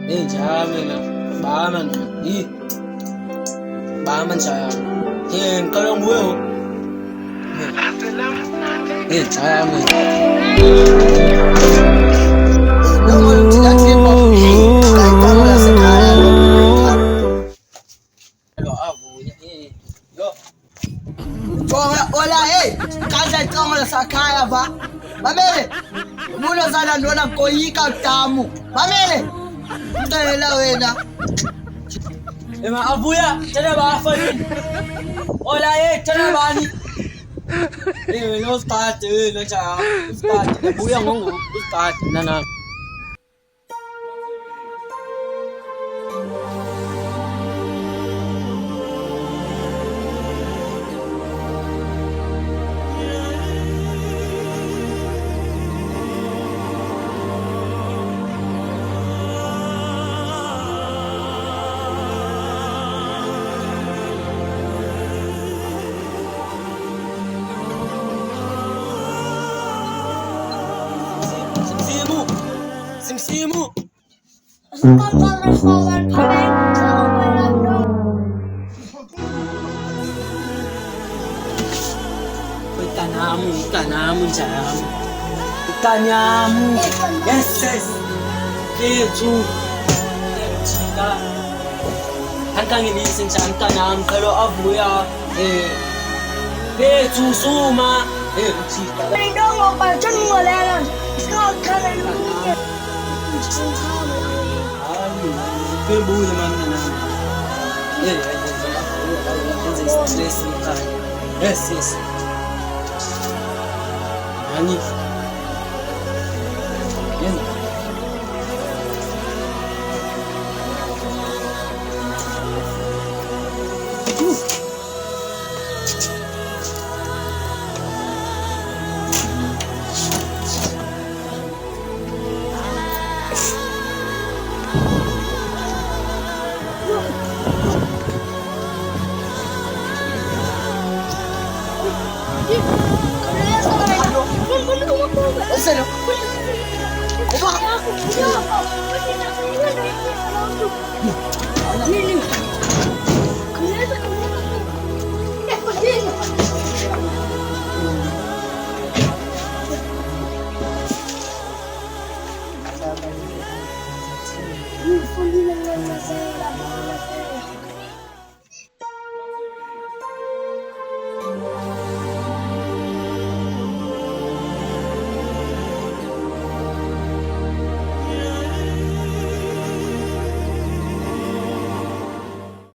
Njalo bama bama njalo ngicela nguwe njalo Ola hey kaza tongola sakaya va mamele muno sana ndona koyika tamu mamele mtela wena ema avuya tena bafa nini ola hey tena bani no start no cha start avuya ngongo start nana Simsimu. Ikanamu njalo. Ikanyamu. Yes. Kethu. Chika. Hankangilisi njalo ikanamu phela avuya Kethu suma. Chika. Ndongo ba tshongolela. Sikhala nini. Kebuye mana stress yes nani Seno